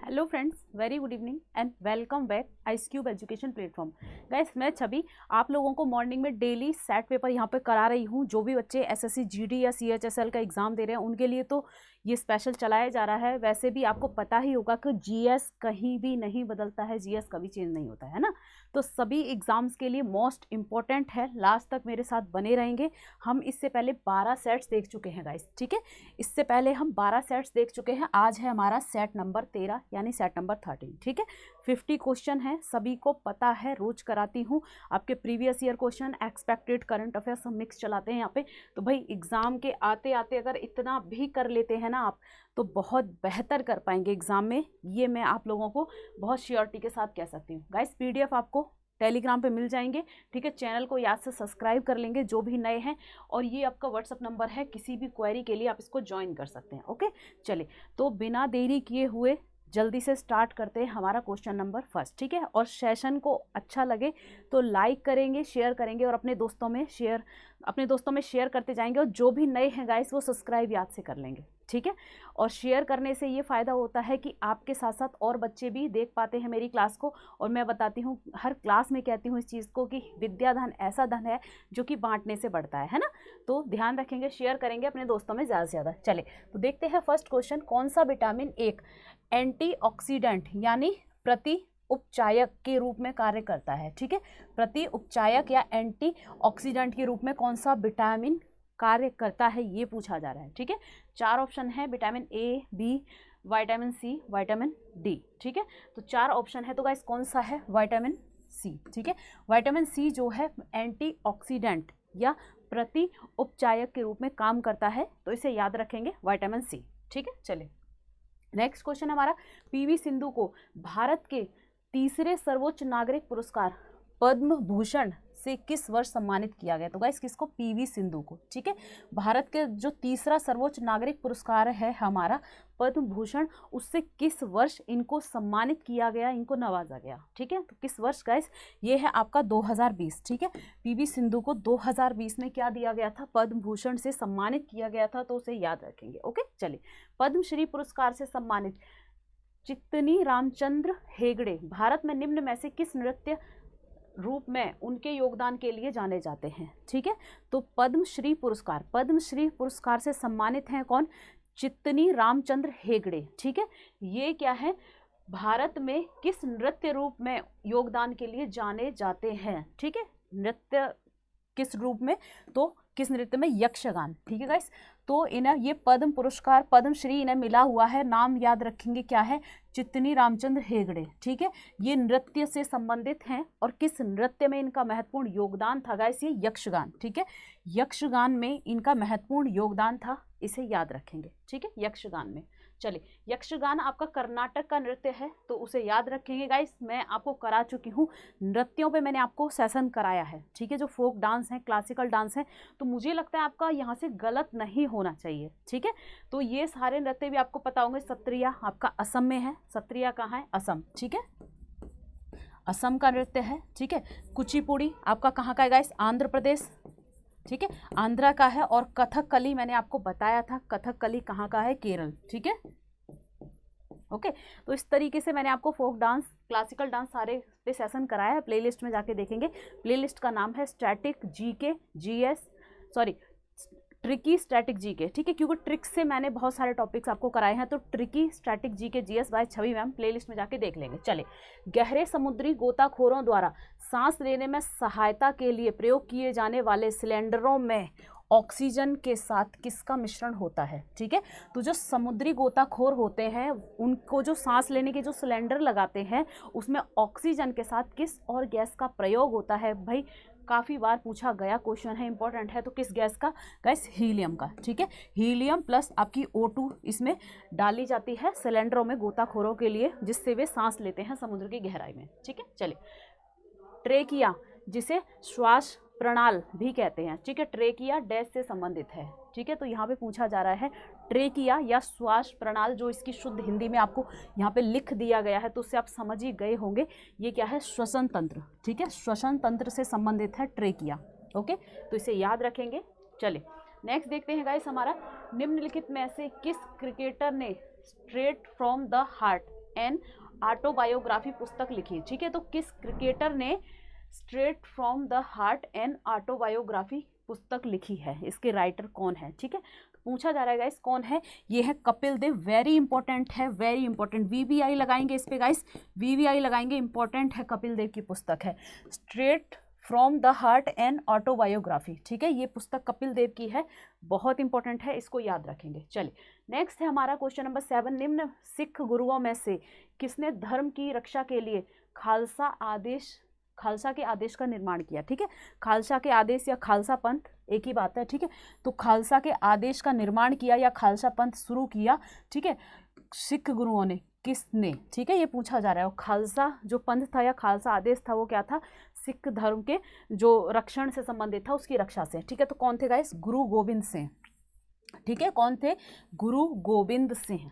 Hello friends, very good evening and welcome back ice cube education platform. Guys, मैं छवि आप लोगों को morning में डेली सेट पेपर यहाँ पे करा रही हूँ। जो भी बच्चे एसएससी जीडी या सीएचएसएल का एग्ज़ाम दे रहे हैं उनके लिए तो ये स्पेशल चलाया जा रहा है। वैसे भी आपको पता ही होगा कि जीएस कहीं भी नहीं बदलता है, जीएस कभी चेंज नहीं होता है ना। तो सभी एग्ज़ाम्स के लिए मोस्ट इम्पॉर्टेंट है। लास्ट तक मेरे साथ बने रहेंगे। हम इससे पहले 12 सेट्स देख चुके हैं गाइस, ठीक है। इससे पहले हम 12 सेट्स देख चुके हैं। आज है हमारा सेट नंबर 13 यानी सेट नंबर 13, ठीक है। 50 क्वेश्चन है, सभी को पता है, रोज कराती हूँ। आपके previous year question, expected, current affairs हम मिक्स चलाते हैं यहाँ पे। तो भाई एग्जाम के आते आते अगर इतना भी कर लेते हैं ना आप, तो बहुत बेहतर कर पाएंगे एग्जाम में। ये मैं आप लोगों को बहुत श्योरिटी के साथ कह सकती हूँ। गाइस, पीडीएफ आपको टेलीग्राम पे मिल जाएंगे, ठीक है। चैनल को याद से सब्सक्राइब कर लेंगे जो भी नए हैं, और ये आपका व्हाट्सअप नंबर है, किसी भी क्वेरी के लिए आप इसको ज्वाइन कर सकते हैं। ओके, चलिए तो बिना देरी किए हुए जल्दी से स्टार्ट करते हैं हमारा क्वेश्चन नंबर फर्स्ट, ठीक है। और सेशन को अच्छा लगे तो लाइक करेंगे, शेयर करेंगे और अपने दोस्तों में शेयर करते जाएंगे। और जो भी नए हैं गाइस, वो सब्सक्राइब याद से कर लेंगे, ठीक है। और शेयर करने से ये फ़ायदा होता है कि आपके साथ साथ और बच्चे भी देख पाते हैं मेरी क्लास को। और मैं बताती हूँ, हर क्लास में कहती हूँ इस चीज़ को कि विद्या धन ऐसा धन है जो कि बांटने से बढ़ता है ना। तो ध्यान रखेंगे, शेयर करेंगे अपने दोस्तों में ज़्यादा से ज़्यादा। चले तो देखते हैं फर्स्ट क्वेश्चन। कौन सा विटामिन एक एंटीऑक्सीडेंट यानी प्रति उपचायक के रूप में कार्य करता है, ठीक है। प्रति उपचायक या एंटीऑक्सीडेंट के रूप में कौन सा विटामिन कार्य करता है, ये पूछा जा रहा है, ठीक है। 4 ऑप्शन है, vitamin A, B, vitamin C, vitamin D, ठीक है। तो 4 ऑप्शन है, तो गाइस कौन सा है? विटामिन सी, ठीक है। विटामिन सी जो है एंटीऑक्सीडेंट या प्रति उपचायक के रूप में काम करता है, तो इसे याद रखेंगे, विटामिन सी, ठीक है। चलिए नेक्स्ट क्वेश्चन हमारा, पीवी सिंधु को भारत के तीसरे सर्वोच्च नागरिक पुरस्कार पद्म भूषण से किस वर्ष सम्मानित किया गया? तो गाइस किसको? पीवी सिंधु को, ठीक है। भारत के जो तीसरा सर्वोच्च नागरिक पुरस्कार है हमारा पद्म भूषण, उससे किस वर्ष इनको सम्मानित किया गया, इनको नवाजा गया, ठीक है। तो किस वर्ष गाइस? ये है आपका 2020, ठीक है। पीवी सिंधु को 2020 में क्या दिया गया था? पद्म भूषण से सम्मानित किया गया था, तो उसे याद रखेंगे। ओके, चलिए पद्मश्री पुरस्कार से सम्मानित चित्तनी रामचंद्र हेगड़े भारत में निम्न में से किस नृत्य रूप में उनके योगदान के लिए जाने जाते हैं, ठीक है। तो पद्मश्री पुरस्कार से सम्मानित हैं कौन? चित्तनी रामचंद्र हेगड़े, ठीक है। ये क्या है? भारत में किस नृत्य रूप में योगदान के लिए जाने जाते हैं, ठीक है। नृत्य किस रूप में? तो किस नृत्य में? यक्षगान, ठीक है गाइस। तो इन्हें ये पद्म पुरस्कार, पद्मश्री इन्हें मिला हुआ है। नाम याद रखेंगे, क्या है? चित्तनी रामचंद्र हेगड़े, ठीक है। ये नृत्य से संबंधित हैं, और किस नृत्य में इनका महत्वपूर्ण योगदान था गाइस? ये यक्षगान, ठीक है। यक्षगान में इनका महत्वपूर्ण योगदान था, इसे याद रखेंगे, ठीक है, यक्षगान में। चलिए, यक्षगान आपका कर्नाटक का नृत्य है, तो उसे याद रखेंगे गाइस। मैं आपको करा चुकी हूँ, नृत्यों पे मैंने आपको सेशन कराया है, ठीक है। जो फोक डांस है, क्लासिकल डांस है, तो मुझे लगता है आपका यहाँ से गलत नहीं होना चाहिए, ठीक है। तो ये सारे नृत्य भी आपको पता होंगे। सत्रिया आपका असम में है, सत्रिया कहाँ है? असम, ठीक है, असम का नृत्य है, ठीक है। कुचिपुड़ी आपका कहाँ का है गाइस? आंध्र प्रदेश, ठीक है, आंध्रा का है। और कथकली मैंने आपको बताया था, कथकली कहाँ का है? केरल, ठीक है। ओके, तो इस तरीके से मैंने आपको फोक डांस, क्लासिकल डांस सारे पे सेशन कराया है। प्लेलिस्ट में जाके देखेंगे। प्लेलिस्ट का नाम है static GK GS, sorry tricky static GK, ठीक है, क्योंकि ट्रिक से मैंने बहुत सारे टॉपिक्स आपको कराए हैं। तो tricky static GK GS bye छवि मैम, प्लेलिस्ट में जाके देख लेंगे। चले, गहरे समुद्री गोताखोरों द्वारा सांस लेने में सहायता के लिए प्रयोग किए जाने वाले सिलेंडरों में ऑक्सीजन के साथ किसका मिश्रण होता है, ठीक है। तो जो समुद्री गोताखोर होते हैं, उनको जो सांस लेने के जो सिलेंडर लगाते हैं, उसमें ऑक्सीजन के साथ किस और गैस का प्रयोग होता है? भाई काफ़ी बार पूछा गया क्वेश्चन है, इंपॉर्टेंट है। तो किस गैस का? गैस हीलियम का, ठीक है। हीलियम प्लस आपकी O2 इसमें डाली जाती है सिलेंडरों में गोताखोरों के लिए, जिससे वे सांस लेते हैं समुद्र की गहराई में, ठीक है। चलिए, ट्रेकिया जिसे श्वास प्रणाल भी कहते हैं, ठीक है, ट्रेकिया डैश से संबंधित है, ठीक है। तो यहाँ पे पूछा जा रहा है ट्रेकिया या श्वास प्रणाल, जो इसकी शुद्ध हिंदी में आपको यहाँ पे लिख दिया गया है, तो उससे आप समझ ही गए होंगे ये क्या है? श्वसन तंत्र, ठीक है, श्वसन तंत्र से संबंधित है ट्रेकिया। ओके, तो इसे याद रखेंगे। चले नेक्स्ट देखते हैं गाइस, हमारा निम्नलिखित में से किस क्रिकेटर ने straight from the heart an autobiography पुस्तक लिखी, ठीक है। तो किस क्रिकेटर ने straight from the heart an autobiography पुस्तक लिखी है, इसके राइटर कौन है, ठीक है। पूछा जा रहा है गाइस कौन है, ये है कपिल देव। वेरी इंपॉर्टेंट है, वेरी इंपॉर्टेंट। वीवीआई लगाएंगे इस पे गाइस, वीवीआई लगाएंगे, इंपॉर्टेंट है, कपिल देव की पुस्तक है straight from the heart and autobiography, ठीक है। ये पुस्तक कपिल देव की है, बहुत इंपॉर्टेंट है, इसको याद रखेंगे। चलिए नेक्स्ट है हमारा क्वेश्चन नंबर 7। निम्न सिख गुरुओं में से किसने धर्म की रक्षा के लिए खालसा के आदेश का निर्माण किया, ठीक है। खालसा के आदेश या खालसा पंथ एक ही बात है, ठीक है। तो खालसा के आदेश का निर्माण किया या खालसा पंथ शुरू किया, ठीक है, सिख गुरुओं ने, किसने, ठीक है, ये पूछा जा रहा है। और खालसा जो पंथ था या खालसा आदेश था वो क्या था, सिख धर्म के जो रक्षण से संबंधित था, उसकी रक्षा से, ठीक है। तो कौन थे गाइस, गुरु गोविंद सिंह, ठीक है। कौन थे, गुरु गोविंद सिंह,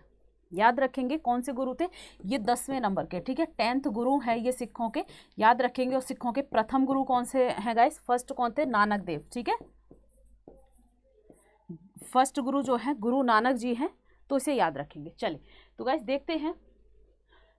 याद रखेंगे कौन से गुरु थे, ये 10वें नंबर के, ठीक है। 10th गुरु है ये सिखों के, याद रखेंगे। और सिखों के प्रथम गुरु कौन से हैं गाइस, फर्स्ट कौन थे, नानक देव, ठीक है। फर्स्ट गुरु जो है गुरु नानक जी हैं, तो इसे याद रखेंगे। चलिए तो गाइस देखते हैं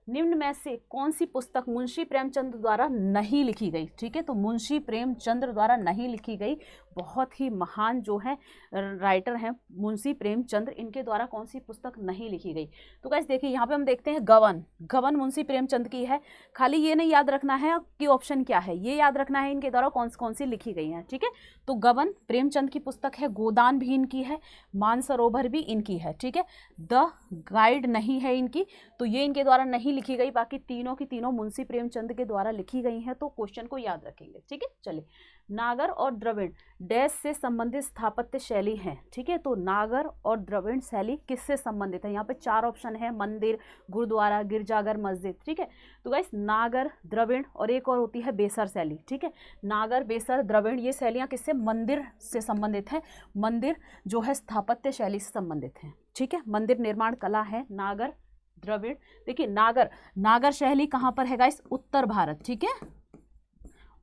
निम्न में से कौन सी पुस्तक मुंशी प्रेमचंद द्वारा नहीं लिखी गई, ठीक है। तो मुंशी प्रेमचंद्र द्वारा नहीं लिखी गई, बहुत ही महान जो है राइटर हैं मुंशी प्रेमचंद्र, इनके द्वारा कौन सी पुस्तक नहीं लिखी गई। तो गाइस देखिए यहाँ पे हम देखते हैं गबन, गबन मुंशी प्रेमचंद की है। खाली ये नहीं याद रखना है कि ऑप्शन क्या है, ये याद रखना है इनके द्वारा कौन सी लिखी गई हैं, ठीक है। तो गबन प्रेमचंद की पुस्तक है, गोदान भी इनकी है, मानसरोवर भी इनकी है, ठीक है। द गाइड नहीं है इनकी, तो ये इनके द्वारा नहीं लिखी गई। बाकी तीनों की तीनों मुंशी प्रेमचंद के द्वारा लिखी गई हैं, तो क्वेश्चन को याद रखेंगे, ठीक है। चलिए नागर और द्रविड़ डैश से संबंधित स्थापत्य शैली है, ठीक है। तो नागर और द्रविड़ शैली किससे संबंधित है, यहाँ पे 4 ऑप्शन है, मंदिर, गुरुद्वारा, गिरजाघर, मस्जिद, ठीक है। तो गाइस नागर, द्रविड़ और एक और होती है बेसर शैली, ठीक है। नागर, बेसर, द्रविड़ ये शैलियाँ किससे, मंदिर से संबंधित हैं। मंदिर जो है स्थापत्य शैली से संबंधित है, ठीक है। मंदिर निर्माण कला है नागर, द्रविड़। देखिए नागर, नागर शैली कहाँ पर है गाइस, उत्तर भारत, ठीक है,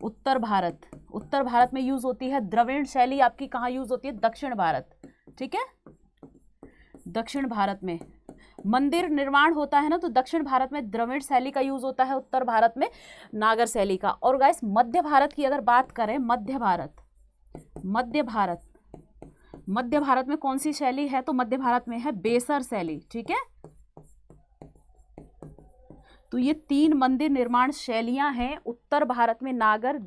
उत्तर भारत, उत्तर भारत में यूज होती है। द्रविड़ शैली आपकी कहाँ यूज होती है, दक्षिण भारत, ठीक है, दक्षिण भारत में मंदिर निर्माण होता है ना, तो दक्षिण भारत में द्रविड़ शैली का यूज होता है, उत्तर भारत में नागर शैली का। और गाइस मध्य भारत की अगर बात करें, मध्य भारत, मध्य भारत में कौन सी शैली है, तो मध्य भारत में है बेसर शैली, ठीक है। तो ये 3 मंदिर निर्माण शैलियां हैं, उत्तर भारत में नागर,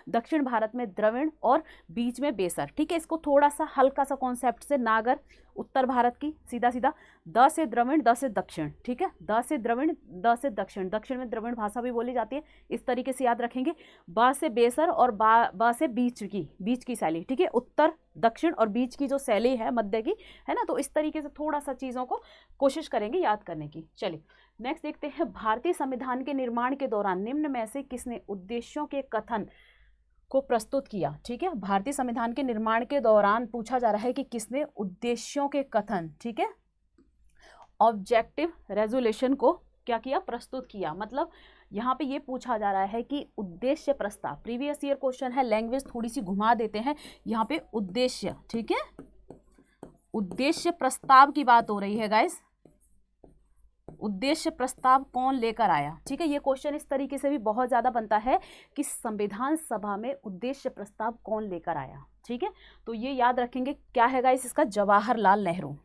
दक्षिण भारत में द्रविड़ और बीच में बेसर, ठीक है। इसको थोड़ा सा हल्का सा कॉन्सेप्ट से, नागर उत्तर भारत की, सीधा सीधा, द से द्रविड़, द से दक्षिण, ठीक है, द से द्रविड़, द से दक्षिण, दक्षिण में द्रविड़ भाषा भी बोली जाती है, इस तरीके से याद रखेंगे। ब से बेसर और ब से बीच की शैली, ठीक है, उत्तर, दक्षिण और बीच की जो शैली है मध्य की, है ना। तो इस तरीके से थोड़ा सा चीज़ों को कोशिश करेंगे याद करने की। चलिए नेक्स्ट देखते हैं, भारतीय संविधान के निर्माण के दौरान निम्न में से किसने उद्देश्यों के कथन को प्रस्तुत किया, ठीक है। भारतीय संविधान के निर्माण के दौरान पूछा जा रहा है कि किसने उद्देश्यों के कथन, ठीक है, ऑब्जेक्टिव रेजोल्यूशन को क्या किया, प्रस्तुत किया। मतलब यहाँ पे ये पूछा जा रहा है कि उद्देश्य प्रस्ताव, प्रीवियस ईयर क्वेश्चन है, लैंग्वेज थोड़ी सी घुमा देते हैं, यहाँ पे उद्देश्य, ठीक है, उद्देश्य प्रस्ताव की बात हो रही है गाइस। उद्देश्य प्रस्ताव कौन लेकर आया, ठीक है। ये क्वेश्चन इस तरीके से भी बहुत ज्यादा बनता है कि संविधान सभा में उद्देश्य प्रस्ताव कौन लेकर आया, ठीक है। तो ये याद रखेंगे, क्या है गाइस इसका, जवाहरलाल नेहरू।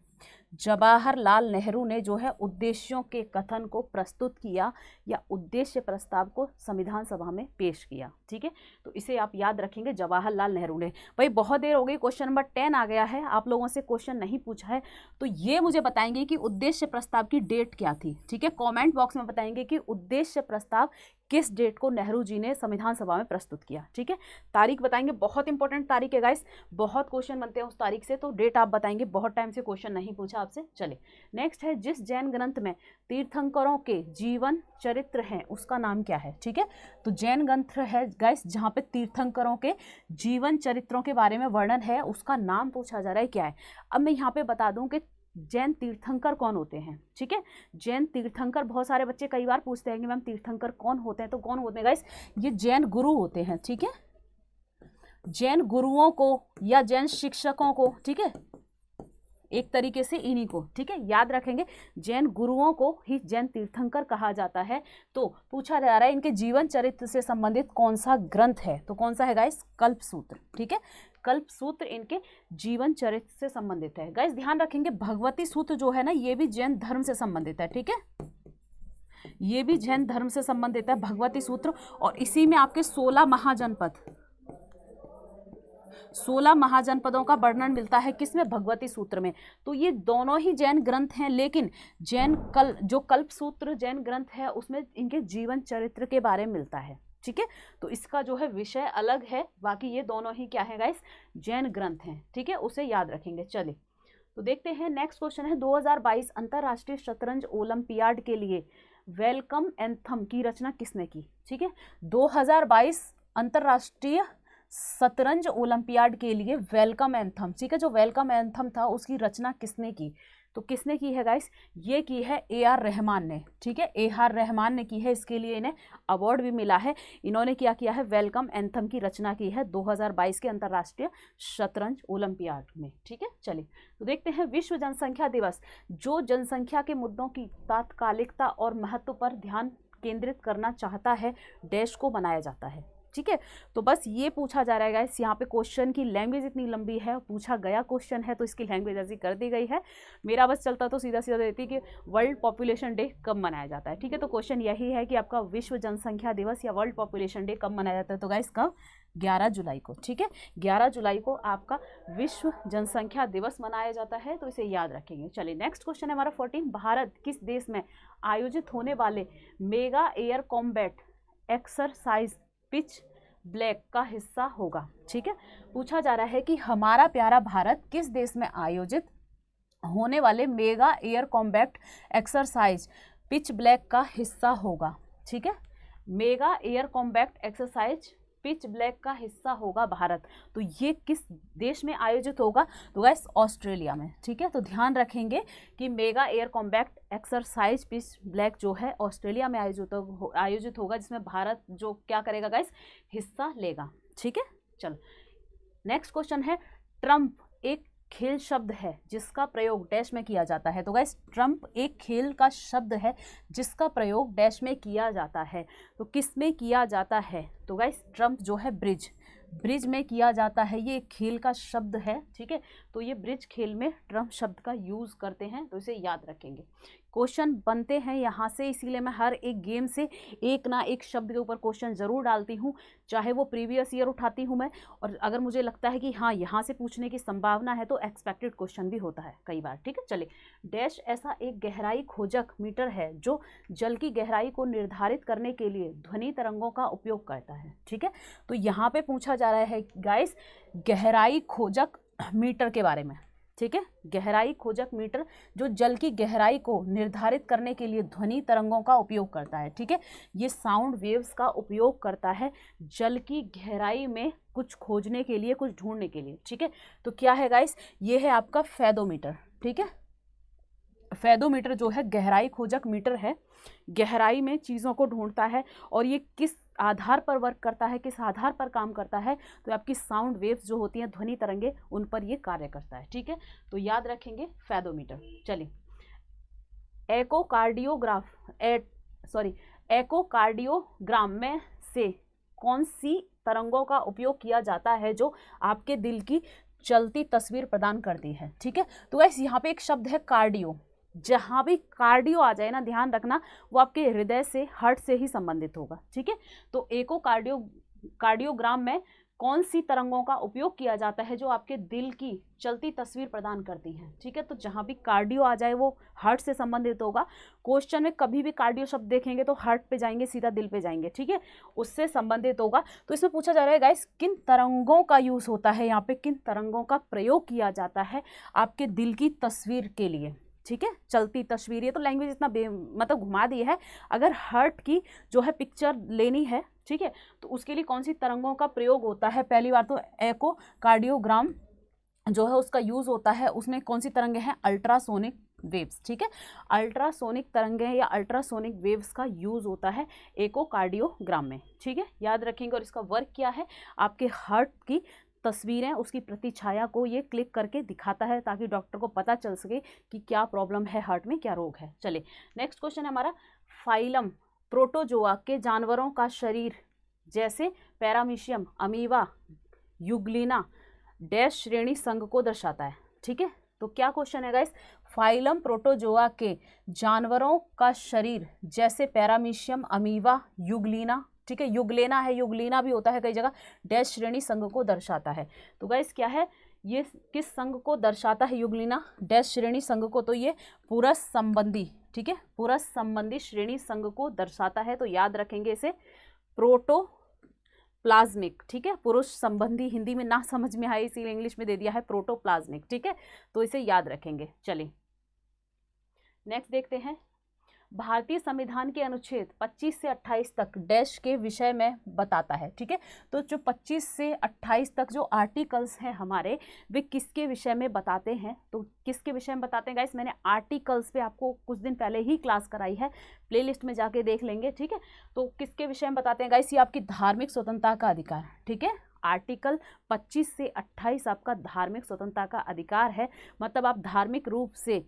जवाहरलाल नेहरू ने जो है उद्देश्यों के कथन को प्रस्तुत किया या उद्देश्य प्रस्ताव को संविधान सभा में पेश किया, ठीक है। तो इसे आप याद रखेंगे, जवाहरलाल नेहरू ने। भाई बहुत देर हो गई, क्वेश्चन नंबर 10 आ गया है, आप लोगों से क्वेश्चन नहीं पूछा है, तो ये मुझे बताएंगे कि उद्देश्य प्रस्ताव की डेट क्या थी, ठीक है। कॉमेंट बॉक्स में बताएंगे कि उद्देश्य प्रस्ताव किस डेट को नेहरू जी ने संविधान सभा में प्रस्तुत किया, ठीक है। तारीख बताएंगे, बहुत इंपॉर्टेंट तारीख है गाइस, बहुत क्वेश्चन बनते हैं उस तारीख से, तो डेट आप बताएंगे, बहुत टाइम से क्वेश्चन नहीं पूछा आपसे। चले नेक्स्ट है, जिस जैन ग्रंथ में तीर्थंकरों के जीवन चरित्र हैं उसका नाम क्या है, ठीक है। तो जैन ग्रंथ है गाइस जहाँ पे तीर्थंकरों के जीवन चरित्रों के बारे में वर्णन है, उसका नाम पूछा जा रहा है क्या है। अब मैं यहाँ पे बता दूं कि जैन तीर्थंकर कौन होते हैं, ठीक है। जैन तीर्थंकर, बहुत सारे बच्चे कई बार पूछते हैं कि मैम तीर्थंकर कौन होते हैं, तो कौन होते हैं गाइस, ये जैन गुरु होते हैं, ठीक है। जैन गुरुओं को या जैन शिक्षकों को, ठीक है, एक तरीके से इन्हीं को, ठीक है, याद रखेंगे। जैन गुरुओं को ही जैन तीर्थंकर कहा जाता है। तो पूछा जा रहा है इनके जीवन चरित्र से संबंधित कौन सा ग्रंथ है, तो कौन सा है गाइस, कल्पसूत्र, ठीक है, कल्पसूत्र इनके जीवन चरित्र से संबंधित है। गाइस ध्यान रखेंगे भगवती सूत्र जो है ना, ये भी जैन धर्म से संबंधित है, ठीक है, ये भी जैन धर्म से संबंधित है भगवती सूत्र। और इसी में आपके 16 महाजनपदों का वर्णन मिलता है, किसमें, भगवती सूत्र में। तो ये दोनों ही जैन ग्रंथ हैं, लेकिन जो कल्पसूत्र जैन ग्रंथ है उसमें इनके जीवन चरित्र के बारे में मिलता है, ठीक है। तो इसका जो है विषय अलग है, बाकी ये दोनों ही क्या है गाइस, जैन ग्रंथ हैं, ठीक है, उसे याद रखेंगे। चलिए तो देखते हैं नेक्स्ट क्वेश्चन है, 2022 अंतरराष्ट्रीय शतरंज ओलंपियाड के लिए वेलकम एंथम की रचना किसने की, ठीक है। 2022 अंतरराष्ट्रीय शतरंज ओलंपियाड के लिए वेलकम एंथम, ठीक है, जो वेलकम एंथम था उसकी रचना किसने की, तो किसने की है गाइस, ये की है AR रहमान ने, ठीक है, AR रहमान ने की है। इसके लिए इन्हें अवार्ड भी मिला है। इन्होंने क्या किया है, वेलकम एंथम की रचना की है 2022 के अंतर्राष्ट्रीय शतरंज ओलंपियाड में, ठीक है। चलिए तो देखते हैं विश्व जनसंख्या दिवस जो जनसंख्या के मुद्दों की तात्कालिकता और महत्व पर ध्यान केंद्रित करना चाहता है, डैश को मनाया जाता है, ठीक है। तो बस ये पूछा जा रहा है गाइस, यहाँ पे क्वेश्चन की लैंग्वेज इतनी लंबी है, पूछा गया क्वेश्चन है तो इसकी लैंग्वेज ऐसी कर दी गई है। मेरा बस चलता तो सीधा सीधा देती कि वर्ल्ड पॉपुलेशन डे कब मनाया जाता है, ठीक है। तो क्वेश्चन यही है कि आपका विश्व जनसंख्या दिवस या वर्ल्ड पॉपुलेशन डे कब मनाया जाता है, तो गाइस कब, 11 जुलाई को, ठीक है, 11 जुलाई को आपका विश्व जनसंख्या दिवस मनाया जाता है, तो इसे याद रखेंगे। चलिए नेक्स्ट क्वेश्चन है हमारा 14, भारत किस देश में आयोजित होने वाले mega air combat exercise pitch black का हिस्सा होगा, ठीक है। पूछा जा रहा है कि हमारा प्यारा भारत किस देश में आयोजित होने वाले mega air combat exercise pitch black का हिस्सा होगा, ठीक है। Mega air combat exercise pitch black का हिस्सा होगा भारत, तो ये किस देश में आयोजित होगा, तो गाइस ऑस्ट्रेलिया में, ठीक है। तो ध्यान रखेंगे कि mega air combat exercise pitch black जो है ऑस्ट्रेलिया में आयोजित होगा, जिसमें भारत जो क्या करेगा गाइस, हिस्सा लेगा, ठीक है। चलो नेक्स्ट क्वेश्चन है, ट्रम्प एक खेल शब्द है जिसका प्रयोग डैश में किया जाता है, तो गाइस ट्रम्प एक खेल का शब्द है जिसका प्रयोग डैश में किया जाता है, तो किस में किया जाता है, तो गाइस ट्रम्प जो है ब्रिज में किया जाता है, ये एक खेल का शब्द है, ठीक है। तो ये ब्रिज खेल में ट्रम्प शब्द का यूज करते हैं, तो इसे याद रखेंगे। क्वेश्चन बनते हैं यहाँ से, इसीलिए मैं हर एक गेम से एक ना एक शब्द के ऊपर क्वेश्चन जरूर डालती हूँ, चाहे वो प्रीवियस ईयर उठाती हूँ मैं, और अगर मुझे लगता है कि हाँ यहाँ से पूछने की संभावना है तो एक्सपेक्टेड क्वेश्चन भी होता है कई बार, ठीक है। चलिए, डैश ऐसा एक गहराई खोजक मीटर है जो जल की गहराई को निर्धारित करने के लिए ध्वनि तरंगों का उपयोग करता है, ठीक है। तो यहाँ पे पूछा जा रहा है गाइस गहराई खोजक मीटर के बारे में, ठीक है, गहराई खोजक मीटर जो जल की गहराई को निर्धारित करने के लिए ध्वनि तरंगों का उपयोग करता है, ठीक है। ये साउंड वेव्स का उपयोग करता है जल की गहराई में कुछ खोजने के लिए, कुछ ढूंढने के लिए, ठीक है। तो क्या है गाइस, ये है आपका फेदोमीटर, ठीक है। फेदोमीटर जो है गहराई खोजक मीटर है, गहराई में चीज़ों को ढूंढता है, और ये किस आधार पर वर्क करता है, किस आधार पर काम करता है, तो आपकी साउंड वेव्स जो होती हैं, ध्वनि तरंगे, उन पर ये कार्य करता है, ठीक है। तो याद रखेंगे फेदोमीटर। चलिए, एकोकार्डियोग्राम में से कौन सी तरंगों का उपयोग किया जाता है जो आपके दिल की चलती तस्वीर प्रदान करती है, ठीक है। तो वैसे यहाँ पे एक शब्द है कार्डियो, जहाँ भी कार्डियो आ जाए ना, ध्यान रखना वो आपके हृदय से, हार्ट से ही संबंधित होगा, ठीक है। तो कार्डियोग्राम में कौन सी तरंगों का उपयोग किया जाता है जो आपके दिल की चलती तस्वीर प्रदान करती हैं, ठीक है। तो जहाँ भी कार्डियो आ जाए वो हार्ट से संबंधित होगा। क्वेश्चन में कभी भी कार्डियो शब्द देखेंगे तो हार्ट पे जाएंगे, सीधा दिल पे जाएंगे, ठीक है, उससे संबंधित होगा। तो इसमें पूछा जा रहा है गाइस किन तरंगों का यूज होता है, यहाँ पे किन तरंगों का प्रयोग किया जाता है आपके दिल की तस्वीर के लिए, ठीक है, चलती तस्वीर। ये तो लैंग्वेज इतना मतलब घुमा दी है। अगर हार्ट की जो है पिक्चर लेनी है, ठीक है, तो उसके लिए कौन सी तरंगों का प्रयोग होता है, पहली बार तो एकोकार्डियोग्राम जो है उसका यूज होता है, उसमें कौन सी तरंगें हैं, अल्ट्रासोनिक वेव्स, ठीक है, अल्ट्रासोनिक तरंगें या अल्ट्रासोनिक वेव्स का यूज होता है एकोकार्डियोग्राम में, ठीक है, याद रखेंगे। और इसका वर्क क्या है, आपके हार्ट की तस्वीरें, उसकी प्रतिछाया को ये क्लिक करके दिखाता है ताकि डॉक्टर को पता चल सके कि क्या प्रॉब्लम है, हार्ट में क्या रोग है। चलिए नेक्स्ट क्वेश्चन है हमारा, फाइलम प्रोटोजोआ के जानवरों का शरीर जैसे पैरामीशियम, अमीबा, यूग्लिना डैश श्रेणी संघ को दर्शाता है। ठीक है, तो क्या क्वेश्चन है गाइस, फाइलम प्रोटोजोआ के जानवरों का शरीर जैसे पैरामीशियम, अमीबा, यूग्लिना, ठीक है, युगलेना है, युगलीना भी होता है कई जगह, डैश श्रेणी संघ को दर्शाता है। तो गाइस क्या है, ये किस संघ को दर्शाता है युगलीना डैश श्रेणी संघ को, तो ये पुरुष संबंधी, ठीक है, पुरुष संबंधी श्रेणी संघ को दर्शाता है। तो याद रखेंगे इसे प्रोटोप्लाज्मिक, ठीक है, पुरुष संबंधी हिंदी में ना समझ में आए इसीलिए इंग्लिश में दे दिया है प्रोटोप्लाज्मिक, ठीक है, तो इसे याद रखेंगे। चलिए नेक्स्ट देखते हैं, भारतीय संविधान के अनुच्छेद 25 से 28 तक डैश के विषय में बताता है। ठीक है, तो जो 25 से 28 तक जो आर्टिकल्स हैं हमारे, वे किसके विषय में बताते हैं, तो किसके विषय में बताते हैं गाइस, मैंने आर्टिकल्स पे आपको कुछ दिन पहले ही क्लास कराई है, प्लेलिस्ट में जाके देख लेंगे। ठीक है, तो किसके विषय में बताते हैं गाइस, ये आपकी धार्मिक स्वतंत्रता का अधिकार, ठीक है, आर्टिकल 25 से 28 आपका धार्मिक स्वतंत्रता का अधिकार है। मतलब आप धार्मिक रूप से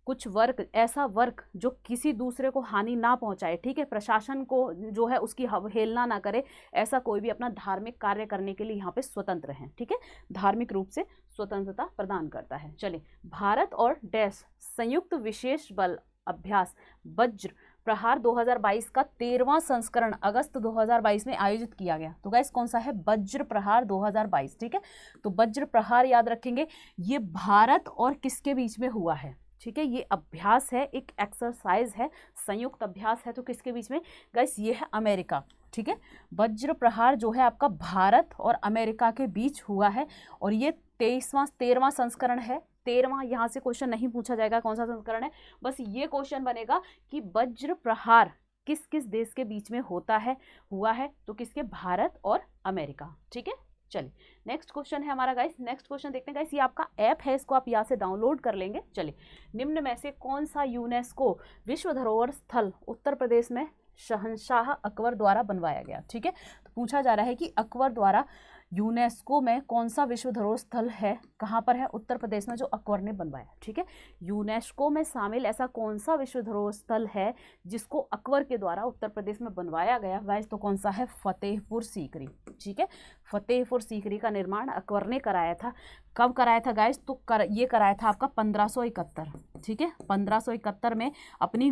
कुछ वर्ग, ऐसा वर्ग जो किसी दूसरे को हानि ना पहुंचाए, ठीक है, प्रशासन को जो है उसकी अवहेलना ना करे, ऐसा कोई भी अपना धार्मिक कार्य करने के लिए यहाँ पे स्वतंत्र है। ठीक है, धार्मिक रूप से स्वतंत्रता प्रदान करता है। चलिए, भारत और डैश संयुक्त विशेष बल अभ्यास वज्र प्रहार 2022 का 13वां संस्करण अगस्त 2022 में आयोजित किया गया। तो गाइस कौन सा है, वज्र प्रहार 2022। ठीक है, तो वज्र प्रहार याद रखेंगे, ये भारत और किसके बीच में हुआ है, ठीक है, ये अभ्यास है, एक एक्सरसाइज है, संयुक्त अभ्यास है, तो किसके बीच में गाइस, ये है अमेरिका। ठीक है, वज्र प्रहार जो है आपका भारत और अमेरिका के बीच हुआ है और ये 13वां संस्करण है। 13वां, यहाँ से क्वेश्चन नहीं पूछा जाएगा कौन सा संस्करण है, बस ये क्वेश्चन बनेगा कि वज्र प्रहार किस किस देश के बीच में होता है, हुआ है, तो किसके, भारत और अमेरिका। ठीक है, चलिए नेक्स्ट क्वेश्चन है हमारा गाइस, नेक्स्ट क्वेश्चन देखते हैं गाइस, ये आपका ऐप है, इसको आप यहाँ से डाउनलोड कर लेंगे। चलिए, निम्न में से कौन सा यूनेस्को विश्व धरोहर स्थल उत्तर प्रदेश में शहंशाह अकबर द्वारा बनवाया गया। ठीक है, तो पूछा जा रहा है कि अकबर द्वारा यूनेस्को में कौन सा विश्व धरोहर स्थल है, कहाँ पर है, उत्तर प्रदेश में, जो अकबर ने बनवाया। ठीक है, यूनेस्को में शामिल ऐसा कौन सा विश्व धरोहर स्थल है जिसको अकबर के द्वारा उत्तर प्रदेश में बनवाया गया गाइस, तो कौन सा है, फतेहपुर सीकरी। ठीक है, फतेहपुर सीकरी का निर्माण अकबर ने कराया था। कब कराया था गाइस, तो ये कराया था आपका 1571। ठीक है, 1571 में अपनी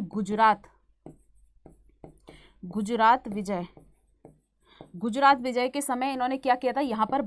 गुजरात विजय के समय इन्होंने क्या किया था, यहाँ पर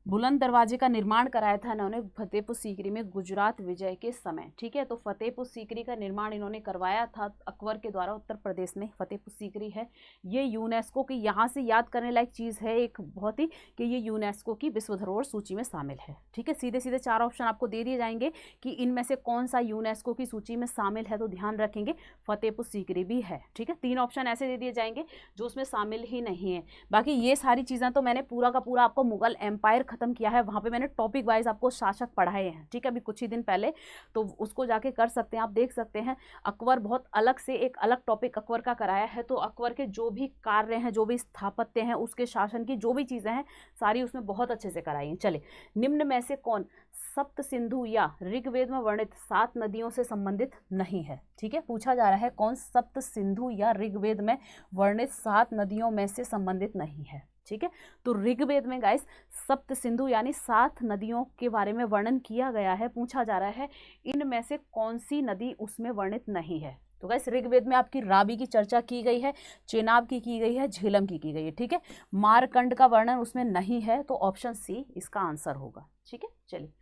बुलंद दरवाजे का निर्माण कराया था इन्होंने फतेहपुर सीकरी में गुजरात विजय के समय। ठीक है, तो फतेहपुर सीकरी का निर्माण इन्होंने करवाया था अकबर के द्वारा, उत्तर प्रदेश में फतेहपुर सीकरी है। ये यूनेस्को की, यहाँ से याद करने लायक चीज़ है एक बहुत ही, कि ये यूनेस्को की विश्व धरोहर सूची में शामिल है। ठीक है, सीधे सीधे 4 ऑप्शन आपको दे दिए जाएंगे कि इनमें से कौन सा यूनेस्को की सूची में शामिल है, तो ध्यान रखेंगे फतेहपुर सीकरी भी है। ठीक है, 3 ऑप्शन ऐसे दे दिए जाएंगे जो उसमें शामिल ही नहीं है। बाकी ये सारी चीज़ें तो मैंने पूरा का पूरा आपको मुगल एम्पायर खत्म किया है, वहाँ पे मैंने टॉपिक वाइज आपको शासक पढ़ाए हैं। ठीक है, अभी कुछ ही दिन पहले, तो उसको जाके कर सकते हैं, आप देख सकते हैं। अकबर बहुत अलग से एक अलग टॉपिक अकबर का कराया है, तो अकबर के जो भी कार्य हैं, जो भी स्थापत्य हैं, उसके शासन की जो भी चीज़ें हैं, सारी उसमें बहुत अच्छे से कराई हैं। चले, निम्न में से कौन सप्त सिंधु या ऋग्वेद में वर्णित 7 नदियों से संबंधित नहीं है। ठीक है, पूछा जा रहा है कौन सप्त सिंधु या ऋग्वेद में वर्णित 7 नदियों में से संबंधित नहीं है। ठीक है, तो ऋग्वेद में गाइस सप्त सिंधु यानी 7 नदियों के बारे में वर्णन किया गया है। पूछा जा रहा है इनमें से कौन सी नदी उसमें वर्णित नहीं है। तो गाइस ऋग्वेद में आपकी रावी की चर्चा की गई है, चेनाब की गई है, झेलम की गई है। ठीक है, मारकंड का वर्णन उसमें नहीं है, तो ऑप्शन सी इसका आंसर होगा। ठीक है, चलिए,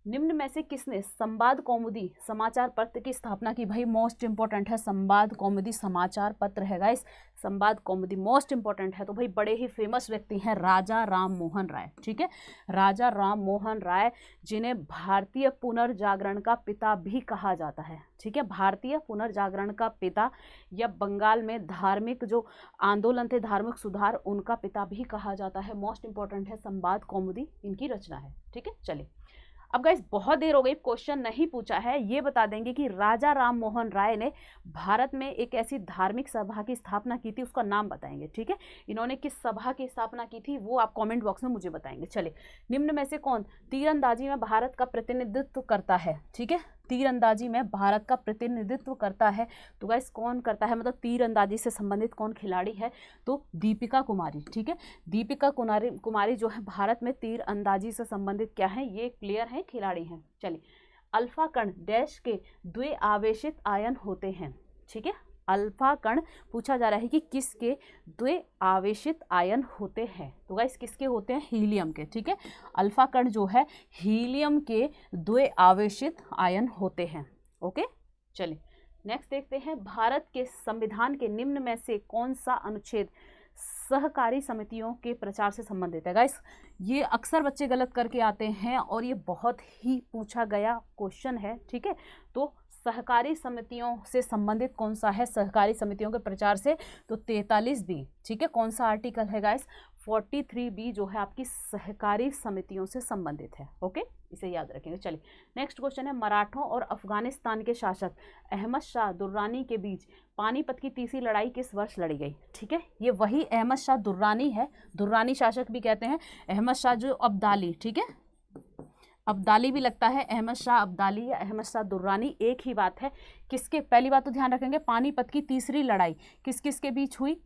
निम्न में से किसने संवाद कौमुदी समाचार पत्र की स्थापना की। भाई मोस्ट इंपॉर्टेंट है, संवाद कौमुदी समाचार पत्र है गाइस, संवाद कौमुदी मोस्ट इंपॉर्टेंट है। तो भाई बड़े ही फेमस व्यक्ति हैं राजा राम मोहन राय। ठीक है, राजा राम मोहन राय, जिन्हें भारतीय पुनर्जागरण का पिता भी कहा जाता है। ठीक है, भारतीय पुनर्जागरण का पिता, या बंगाल में धार्मिक जो आंदोलन थे, धार्मिक सुधार, उनका पिता भी कहा जाता है। मोस्ट इंपॉर्टेंट है, संवाद कौमुदी इनकी रचना है। ठीक है, चलिए अब गाइस बहुत देर हो गई, क्वेश्चन नहीं पूछा है, ये बता देंगे कि राजा राम मोहन राय ने भारत में एक ऐसी धार्मिक सभा की स्थापना की थी, उसका नाम बताएंगे। ठीक है, इन्होंने किस सभा की स्थापना की थी वो आप कमेंट बॉक्स में मुझे बताएंगे। चलिए, निम्न में से कौन तीरंदाजी में भारत का प्रतिनिधित्व करता है? ठीक है, तीरंदाजी में भारत का प्रतिनिधित्व करता है, तो गाइस कौन करता है, मतलब तीरंदाजी से संबंधित कौन खिलाड़ी है? तो दीपिका कुमारी। ठीक है, दीपिका कुमारी जो है भारत में तीरंदाजी से संबंधित क्या है, ये प्लेयर हैं, खिलाड़ी हैं। चलिए, अल्फा कण डैश के द्वि आवेशित आयन होते हैं। ठीक है, अल्फा कण पूछा जा रहा है कि किसके द्वि आवेशित आयन होते हैं? तो गाइस किसके होते हैं? हीलियम के। ठीक है, अल्फा कण जो है हीलियम के द्वि आवेशित आयन होते हैं। ओके, चलिए नेक्स्ट देखते हैं, भारत के संविधान के निम्न में से कौन सा अनुच्छेद सहकारी समितियों के प्रचार से संबंधित है? गाइस ये अक्सर बच्चे गलत करके आते हैं और ये बहुत ही पूछा गया क्वेश्चन है। ठीक है, तो सहकारी समितियों से संबंधित कौन सा है? सहकारी समितियों के प्रचार से तो 43B। ठीक है, कौन सा आर्टिकल है गाइस? 43B जो है आपकी सहकारी समितियों से संबंधित है। ओके, इसे याद रखेंगे। चलिए नेक्स्ट क्वेश्चन है, मराठों और अफगानिस्तान के शासक अहमद शाह दुर्रानी के बीच पानीपत की तीसरी लड़ाई किस वर्ष लड़ी गई? ठीक है, ये वही अहमद शाह दुर्रानी है, दुर्रानी शासक भी कहते हैं, अहमद शाह जो अब्दाली। ठीक है, अब्दाली भी लगता है, अहमद शाह अब्दाली या अहमद शाह दुर्रानी एक ही बात है। किसके, पहली बात तो ध्यान रखेंगे, पानीपत की तीसरी लड़ाई किस किस के बीच हुई?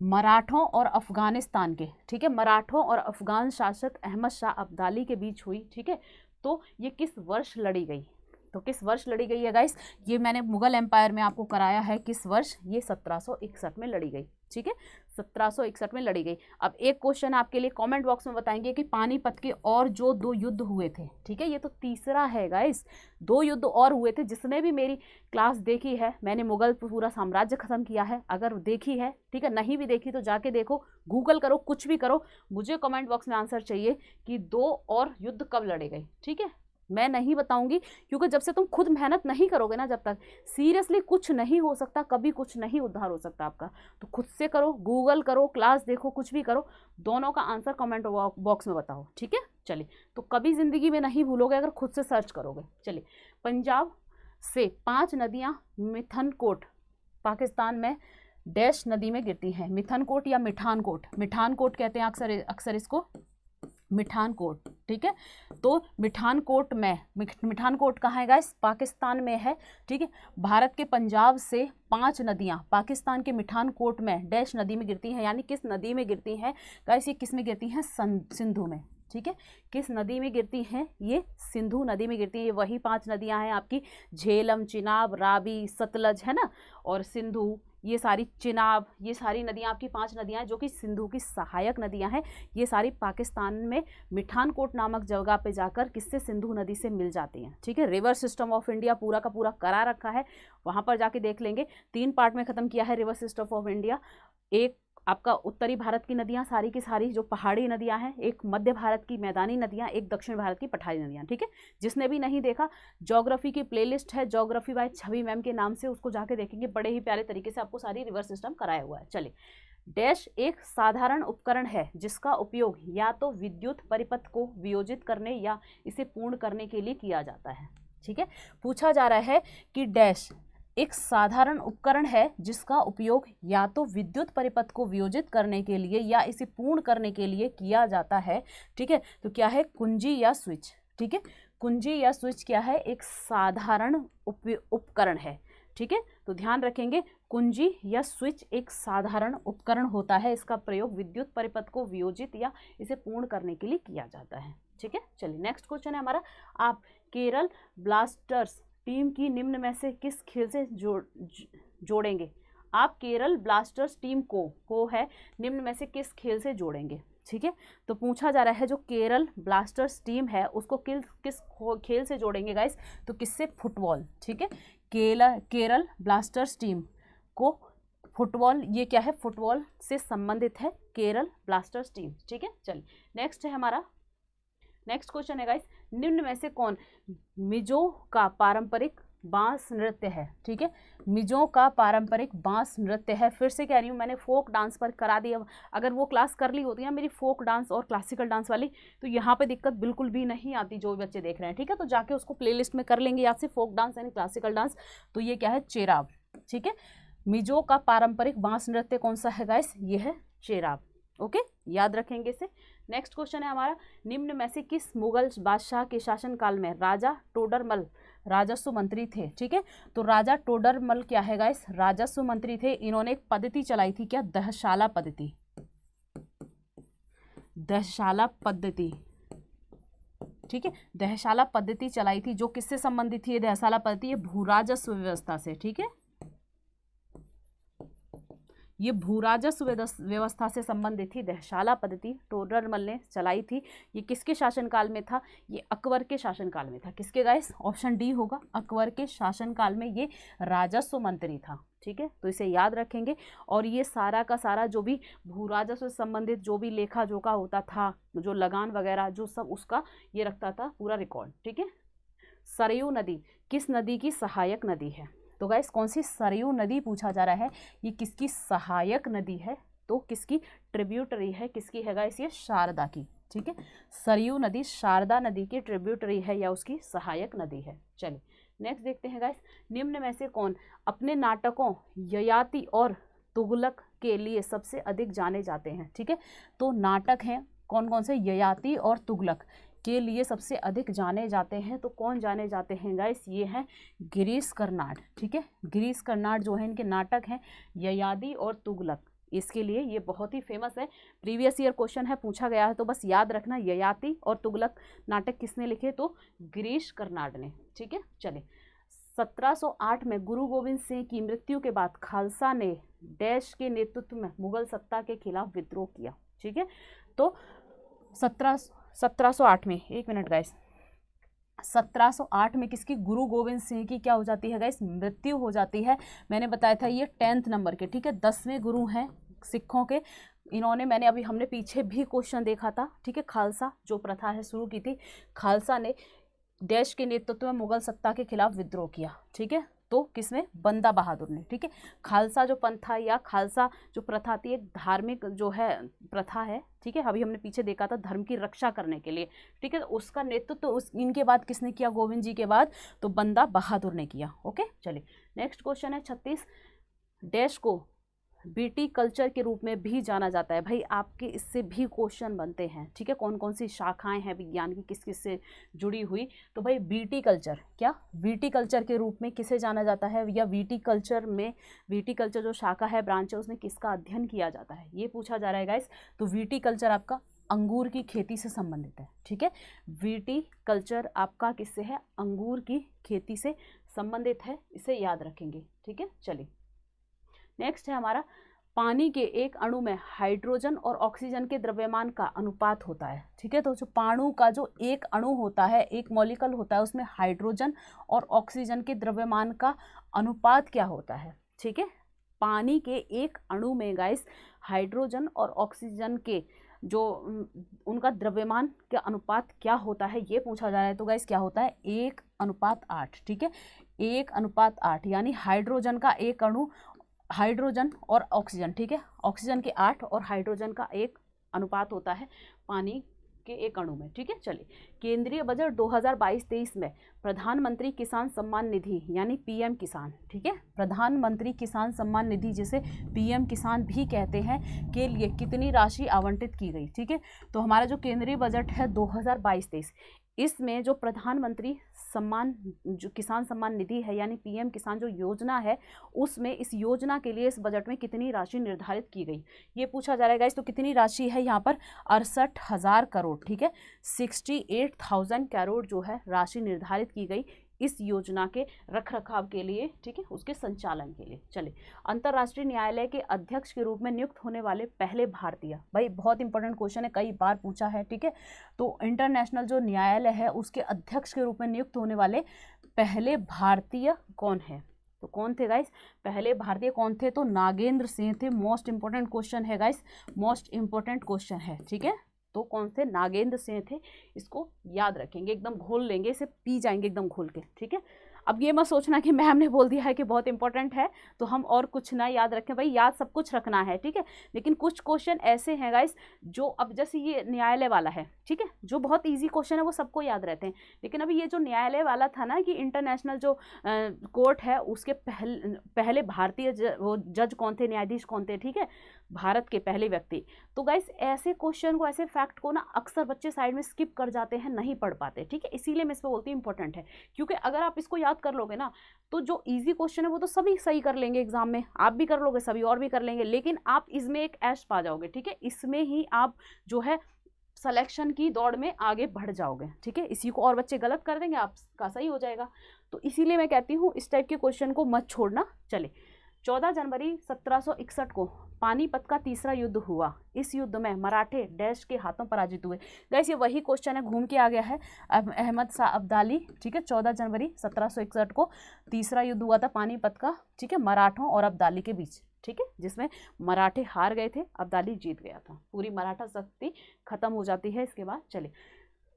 मराठों और अफगानिस्तान के। ठीक है, मराठों और अफगान शासक अहमद शाह अब्दाली के बीच हुई। ठीक है, तो ये किस वर्ष लड़ी गई? तो किस वर्ष लड़ी गई है गाइस? ये मैंने मुगल एम्पायर में आपको कराया है, किस वर्ष? ये 1761 में लड़ी गई। ठीक है, 1761 में लड़ी गई। अब एक क्वेश्चन आपके लिए कमेंट बॉक्स में बताएंगे कि पानीपत के और जो 2 युद्ध हुए थे, ठीक है, ये तो तीसरा है गाइस, 2 युद्ध और हुए थे। जिसने भी मेरी क्लास देखी है, मैंने मुगल पूरा साम्राज्य खत्म किया है, अगर देखी है, ठीक है, नहीं भी देखी तो जाके देखो, गूगल करो, कुछ भी करो, मुझे कमेंट बॉक्स में आंसर चाहिए कि 2 और युद्ध कब लड़े गए। ठीक है, मैं नहीं बताऊंगी, क्योंकि जब से तुम खुद मेहनत नहीं करोगे ना, जब तक सीरियसली कुछ नहीं हो सकता, कभी कुछ नहीं उद्धार हो सकता आपका। तो खुद से करो, गूगल करो, क्लास देखो, कुछ भी करो, दोनों का आंसर कमेंट बॉक्स में बताओ। ठीक है, चलिए, तो कभी जिंदगी में नहीं भूलोगे अगर खुद से सर्च करोगे। चलिए, पंजाब से 5 नदियां मिथनकोट पाकिस्तान में डैश नदी में गिरती हैं। मिथनकोट या मिठानकोट, मिठानकोट कहते हैं अक्सर इसको, मिठानकोट। ठीक है, तो मिठानकोट में, मिठानकोट कहाँ है गाइस? पाकिस्तान में है। ठीक है, भारत के पंजाब से 5 नदियाँ पाकिस्तान के मिठानकोट में डैश नदी में गिरती हैं, यानी किस नदी में गिरती हैं गाइस? ये किस में गिरती हैं? सिंधु में। ठीक है, किस नदी में गिरती हैं? ये सिंधु नदी में गिरती है। ये वही 5 नदियां हैं आपकी, झेलम, चिनाब, रावी, सतलज, है ना, और सिंधु, ये सारी चिनाब, ये सारी नदियां आपकी 5 नदियां हैं जो कि सिंधु की सहायक नदियां हैं। ये सारी पाकिस्तान में मिठानकोट नामक जगह पे जाकर किससे? सिंधु नदी से मिल जाती हैं। ठीक है, रिवर सिस्टम ऑफ इंडिया पूरा का पूरा करा रखा है, वहाँ पर जाके देख लेंगे। 3 पार्ट में ख़त्म किया है रिवर सिस्टम ऑफ इंडिया। एक आपका उत्तरी भारत की नदियां सारी की सारी जो पहाड़ी नदियां हैं, एक मध्य भारत की मैदानी नदियां, एक दक्षिण भारत की पठारी नदियां। ठीक है, जिसने भी नहीं देखा, ज्योग्राफी की प्लेलिस्ट है, ज्योग्राफी बाय छवि मैम के नाम से, उसको जाके देखेंगे, बड़े ही प्यारे तरीके से आपको सारी रिवर सिस्टम कराया हुआ है। चलिए, डैश एक साधारण उपकरण है जिसका उपयोग या तो विद्युत परिपथ को वियोजित करने या इसे पूर्ण करने के लिए किया जाता है। ठीक है, पूछा जा रहा है कि डैश एक साधारण उपकरण है जिसका उपयोग या तो विद्युत परिपथ को वियोजित करने के लिए या इसे पूर्ण करने के लिए किया जाता है। ठीक है, तो क्या है? कुंजी या स्विच। ठीक है, कुंजी या स्विच क्या है? एक साधारण उपकरण है। ठीक है, तो ध्यान रखेंगे, कुंजी या स्विच एक साधारण उपकरण होता है, इसका प्रयोग विद्युत परिपथ को वियोजित या इसे पूर्ण करने के लिए किया जाता है। ठीक है, चलिए नेक्स्ट क्वेश्चन है हमारा, आप केरल ब्लास्टर्स टीम की निम्न में से किस खेल से जोड़ेंगे? आप केरल ब्लास्टर्स टीम को है निम्न में से किस खेल से जोड़ेंगे? ठीक है, तो पूछा जा रहा है जो केरल ब्लास्टर्स टीम है उसको किस खेल से जोड़ेंगे गाइस? तो किससे? फुटबॉल। ठीक है, केरल ब्लास्टर्स टीम को फुटबॉल, ये क्या है? फुटबॉल से संबंधित है केरल ब्लास्टर्स टीम। ठीक है, चलिए नेक्स्ट है हमारा, नेक्स्ट क्वेश्चन है गाइस, निम्न में से कौन मिजो का पारंपरिक बांस नृत्य है, ठीक है। मिजो का पारंपरिक बांस नृत्य है। फिर से कह रही हूँ, मैंने फोक डांस पर करा दिया। अगर वो क्लास कर ली होती है मेरी फोक डांस और क्लासिकल डांस वाली, तो यहाँ पे दिक्कत बिल्कुल भी नहीं आती जो बच्चे देख रहे हैं, ठीक है। तो जाके उसको प्लेलिस्ट में कर लेंगे याद से, फोक डांस यानी क्लासिकल डांस। तो ये क्या है, चेराब, ठीक है। मिजो का पारंपरिक बांस नृत्य कौन सा है गाइस, ये है चेराब। ओके, याद रखेंगे इसे। नेक्स्ट क्वेश्चन है हमारा, निम्न में से किस मुगल बादशाह के शासनकाल में राजा टोडरमल राजस्व मंत्री थे, ठीक है। तो राजा टोडरमल क्या है गाइस, राजस्व मंत्री थे। इन्होंने एक पद्धति चलाई थी, क्या, दहशाला पद्धति, दहशाला पद्धति, ठीक है। दहशाला पद्धति चलाई थी, जो किससे संबंधित थी ये दहशाला पद्धति, ये भूराजस्व व्यवस्था से, ठीक है। ये भूराजस्व व्यवस्था से संबंधित थी। दहशाला पद्धति टोडरमल ने चलाई थी। ये किसके शासनकाल में था, ये अकबर के शासनकाल में था। किसके गाइस, ऑप्शन डी होगा, अकबर के शासनकाल में ये राजस्व मंत्री था, ठीक है। तो इसे याद रखेंगे। और ये सारा का सारा जो भी भूराजस्व से संबंधित जो भी लेखा जोखा होता था, जो लगान वगैरह जो सब, उसका ये रखता था पूरा रिकॉर्ड, ठीक है। सरयू नदी किस नदी की सहायक नदी है, तो गाइस कौन सी, सरयू नदी पूछा जा रहा है। ये किसकी सहायक नदी है, तो किसकी, ट्रिब्यूटरी है, किसकी है गाइस, ये शारदा की, ठीक है। सरयू नदी शारदा नदी की ट्रिब्यूटरी है या उसकी सहायक नदी है। चलिए नेक्स्ट देखते हैं गाइस, निम्न में से कौन अपने नाटकों ययाति और तुगलक के लिए सबसे अधिक जाने जाते हैं, ठीक है। तो नाटक हैं कौन कौन से, ययाति और तुगलक के लिए सबसे अधिक जाने जाते हैं। तो कौन जाने जाते हैं गाइस, ये हैं गिरीश कर्नाड, ठीक है। गिरीश कर्नाड जो है, इनके नाटक हैं ययाति और तुगलक, इसके लिए ये बहुत ही फेमस है। प्रीवियस ईयर क्वेश्चन है, पूछा गया है, तो बस याद रखना ययाति और तुगलक नाटक किसने लिखे, तो गिरीश कर्नाड ने, ठीक है। चलिए 1708 में गुरु गोविंद सिंह की मृत्यु के बाद खालसा ने डैश के नेतृत्व में मुगल सत्ता के खिलाफ विद्रोह किया, ठीक है। तो 1708 में, एक मिनट गाइस, 1708 में किसकी, गुरु गोविंद सिंह की क्या हो जाती है गाइस, मृत्यु हो जाती है। मैंने बताया था ये 10th नंबर के, ठीक है, 10वें गुरु हैं सिखों के। इन्होंने, मैंने अभी हमने पीछे भी क्वेश्चन देखा था, ठीक है, खालसा जो प्रथा है शुरू की थी, खालसा ने देश के नेतृत्व में मुगल सत्ता के खिलाफ विद्रोह किया, ठीक है। तो किसमें, बंदा बहादुर ने, ठीक है। खालसा जो पंथ था या खालसा जो प्रथा थी, एक धार्मिक जो है प्रथा है, ठीक है। अभी हमने पीछे देखा था धर्म की रक्षा करने के लिए, ठीक है। तो उसका नेतृत्व उस इनके बाद किसने किया, गोविंद जी के बाद, तो बंदा बहादुर ने किया। ओके, चलिए नेक्स्ट क्वेश्चन है 36, डैश को बीटी कल्चर के रूप में भी जाना जाता है। भाई आपके इससे भी क्वेश्चन बनते हैं, ठीक है। कौन कौन सी शाखाएं हैं विज्ञान की, किस किस से जुड़ी हुई, तो भाई बीटी कल्चर, क्या बीटी कल्चर के रूप में किसे जाना जाता है, या बीटी कल्चर में, बीटी कल्चर जो शाखा है, ब्रांच है, उसमें किसका अध्ययन किया जाता है, ये पूछा जा रहा है गाइस। तो बीटी कल्चर आपका अंगूर की खेती से संबंधित है, ठीक है। बीटी कल्चर आपका किससे है, अंगूर की खेती से संबंधित है, इसे याद रखेंगे, ठीक है। चलिए नेक्स्ट है हमारा, पानी के एक अणु में हाइड्रोजन और ऑक्सीजन के द्रव्यमान का अनुपात होता है, ठीक है। तो जो पाणु का जो एक अणु होता है, एक मॉलिक्यूल होता है, उसमें हाइड्रोजन और ऑक्सीजन के द्रव्यमान का अनुपात क्या होता है, ठीक है। पानी के एक अणु में गाइस हाइड्रोजन और ऑक्सीजन के जो उनका द्रव्यमान का अनुपात क्या होता है, ये पूछा जा रहा है। तो गाइस क्या होता है, 1:8, ठीक है, 1:8, यानी हाइड्रोजन का एक अणु, हाइड्रोजन और ऑक्सीजन, ठीक है, ऑक्सीजन के 8 और हाइड्रोजन का 1 अनुपात होता है पानी के एक अणु में, ठीक है। चलिए केंद्रीय बजट 2022-23 में प्रधानमंत्री किसान सम्मान निधि यानी पीएम किसान, ठीक है, प्रधानमंत्री किसान सम्मान निधि जिसे पीएम किसान भी कहते हैं, के लिए कितनी राशि आवंटित की गई, ठीक है। तो हमारा जो केंद्रीय बजट है 2022-23, इसमें जो प्रधानमंत्री सम्मान, जो किसान सम्मान निधि है यानी पीएम किसान जो योजना है, उसमें इस योजना के लिए इस बजट में कितनी राशि निर्धारित की गई, ये पूछा जा रहा है गाइस। तो कितनी राशि है यहाँ पर, 68,000 करोड़, ठीक है, 68,000 करोड़ जो है राशि निर्धारित की गई इस योजना के रख रखाव के लिए, ठीक है, उसके संचालन के लिए। चलिए अंतर्राष्ट्रीय न्यायालय के अध्यक्ष के रूप में नियुक्त होने वाले पहले भारतीय, भाई बहुत इंपॉर्टेंट क्वेश्चन है, कई बार पूछा है, ठीक है। तो इंटरनेशनल जो न्यायालय है उसके अध्यक्ष के रूप में नियुक्त होने वाले पहले भारतीय कौन है, तो कौन थे गाइस, पहले भारतीय कौन थे, तो नागेंद्र सिंह थे। मोस्ट इंपॉर्टेंट क्वेश्चन है गाइस, मोस्ट इंपॉर्टेंट क्वेश्चन है, ठीक है। तो कौन थे, नागेंद्र सिंह थे, इसको याद रखेंगे, एकदम घोल लेंगे, इसे पी जाएंगे एकदम घोल के, ठीक है। अब ये मत सोचना कि मैम ने बोल दिया है कि बहुत इंपॉर्टेंट है तो हम और कुछ ना याद रखें, भाई याद सब कुछ रखना है, ठीक है। लेकिन कुछ क्वेश्चन ऐसे हैं गाइस जो, अब जैसे ये न्यायालय वाला है, ठीक है, जो बहुत ईजी क्वेश्चन है वो सबको याद रहते हैं। लेकिन अभी ये जो न्यायालय वाला था ना कि इंटरनेशनल जो कोर्ट है उसके पहले भारतीय वो जज कौन थे, न्यायाधीश कौन थे, ठीक है, भारत के पहले व्यक्ति। तो गाइस ऐसे क्वेश्चन को, ऐसे फैक्ट को ना अक्सर बच्चे साइड में स्किप कर जाते हैं, नहीं पढ़ पाते, ठीक है। इसीलिए मैं इस पर बोलती हूँ इंपॉर्टेंट है, क्योंकि अगर आप इसको याद कर लोगे ना तो जो इजी क्वेश्चन है वो तो सभी सही कर लेंगे एग्जाम में, आप भी कर लोगे, सभी और भी कर लेंगे, लेकिन आप इसमें एक ऐश पा जाओगे, ठीक है। इसमें ही आप जो है सिलेक्शन की दौड़ में आगे बढ़ जाओगे, ठीक है। इसी को और बच्चे गलत कर देंगे, आपका सही हो जाएगा। तो इसीलिए मैं कहती हूँ इस टाइप के क्वेश्चन को मत छोड़ना। चले, 14 जनवरी 1761 को पानीपत का तीसरा युद्ध हुआ। इस युद्ध में मराठे डैश के हाथों पराजित हुए। गाइस ये वही क्वेश्चन है, घूम के आ गया है, अहमद शाह अब्दाली, ठीक है। 14 जनवरी 1761 को तीसरा युद्ध हुआ था पानीपत का, ठीक है, मराठों और अब्दाली के बीच, ठीक है, जिसमें मराठे हार गए थे, अब्दाली जीत गया था। पूरी मराठा शक्ति खत्म हो जाती है इसके बाद। चले,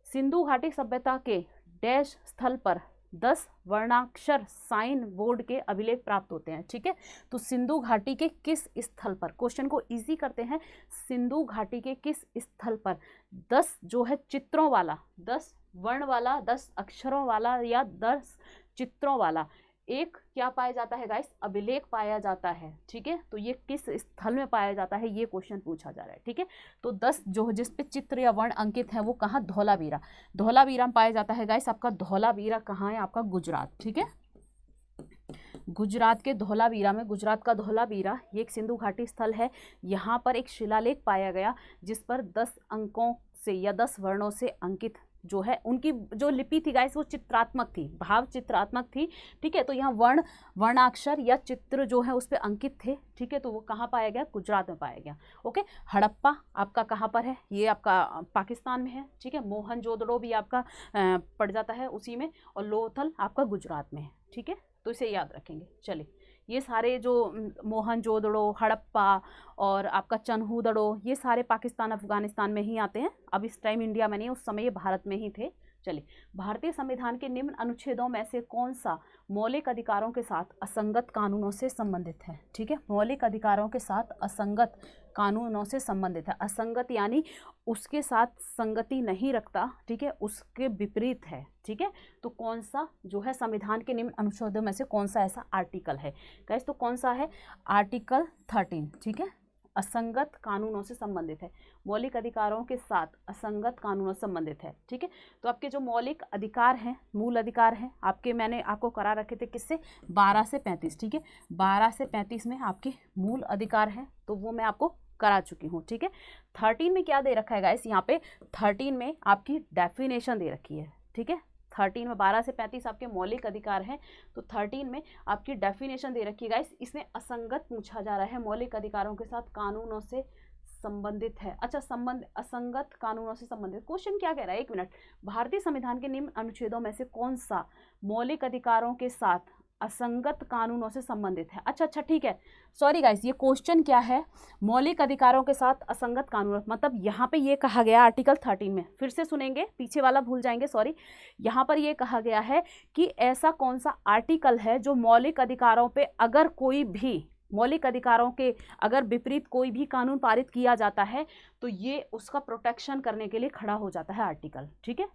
सिंधु घाटी सभ्यता के डैश स्थल पर 10 वर्णाक्षर साइन बोर्ड के अभिलेख प्राप्त होते हैं, ठीक है। तो सिंधु घाटी के किस स्थल पर, क्वेश्चन को इजी करते हैं, सिंधु घाटी के किस स्थल पर 10 जो है चित्रों वाला, 10 वर्ण वाला, 10 अक्षरों वाला या 10 चित्रों वाला एक क्या पाया जाता है गाइस, अभिलेख पाया जाता है, ठीक है। तो ये किस स्थल में पाया जाता है, ये क्वेश्चन पूछा जा रहा है, ठीक है। तो 10 जो जिस पे चित्र या वर्ण अंकित है वो कहाँ, धौलावीरा, धौलावीरा में पाया जाता है गाइस। आपका धौलावीरा कहाँ है, आपका गुजरात, ठीक है, गुजरात के धौलावीरा में, गुजरात का धौलावीरा ये एक सिंधु घाटी स्थल है। यहाँ पर एक शिलालेख पाया गया जिस पर 10 अंकों से या 10 वर्णों से अंकित जो है उनकी जो लिपि थी गाइस वो चित्रात्मक थी, भाव चित्रात्मक थी, ठीक है। तो यहाँ वर्णाक्षर या चित्र जो है उस पर अंकित थे, ठीक है। तो वो कहाँ पाया गया, गुजरात में पाया गया, ओके। हड़प्पा आपका कहाँ पर है, ये आपका पाकिस्तान में है, ठीक है। मोहनजोदड़ो भी आपका पड़ जाता है उसी में, और लोथल आपका गुजरात में है, ठीक है। तो इसे याद रखेंगे। चलिए, ये सारे जो मोहनजोदड़ो, हड़प्पा और आपका चन्हूदड़ो, ये सारे पाकिस्तान अफगानिस्तान में ही आते हैं। अब इस टाइम इंडिया में नहीं, उस समय ये भारत में ही थे। चलिए, भारतीय संविधान के निम्न अनुच्छेदों में से कौन सा मौलिक अधिकारों के साथ असंगत कानूनों से संबंधित है, ठीक है। मौलिक अधिकारों के साथ असंगत कानूनों से संबंधित है। असंगत यानी उसके साथ संगति नहीं रखता, ठीक है, उसके विपरीत है, ठीक है। तो कौन सा जो है संविधान के निम्न अनुच्छेदों में से कौन सा ऐसा आर्टिकल है गाइस, तो कौन सा है, आर्टिकल 13, ठीक है, असंगत कानूनों से संबंधित है, मौलिक अधिकारों के साथ असंगत कानूनों से संबंधित है, ठीक है। तो आपके जो मौलिक अधिकार हैं, मूल अधिकार हैं आपके, मैंने आपको करा रखे थे किससे, 12 से 35, ठीक है, 12 से 35 में आपके मूल अधिकार हैं, तो वो मैं आपको करा चुकी हूँ, ठीक है। 13 में क्या दे रखा है गाइस, यहाँ पे 13 में आपकी डेफिनेशन दे रखी है, ठीक है। 13 में 12 से 35 आपके मौलिक अधिकार हैं, तो 13 में आपकी डेफिनेशन दे रखी है गाइस। इसमें असंगत पूछा जा रहा है, मौलिक अधिकारों के साथ कानूनों से संबंधित है। अच्छा, असंगत कानूनों से संबंधित क्वेश्चन क्या कह रहा है, एक मिनट, भारतीय संविधान के निम्न अनुच्छेदों में से कौन सा मौलिक अधिकारों के साथ असंगत कानूनों से संबंधित है। अच्छा ठीक है, सॉरी गाइस, ये क्वेश्चन क्या है, मौलिक अधिकारों के साथ असंगत कानून, मतलब यहाँ पे ये कहा गया आर्टिकल 13 में, फिर से सुनेंगे, पीछे वाला भूल जाएंगे, सॉरी। यहाँ पर ये कहा गया है कि ऐसा कौन सा आर्टिकल है जो मौलिक अधिकारों पे अगर कोई भी, मौलिक अधिकारों के अगर विपरीत कोई भी कानून पारित किया जाता है तो ये उसका प्रोटेक्शन करने के लिए खड़ा हो जाता है आर्टिकल, ठीक है।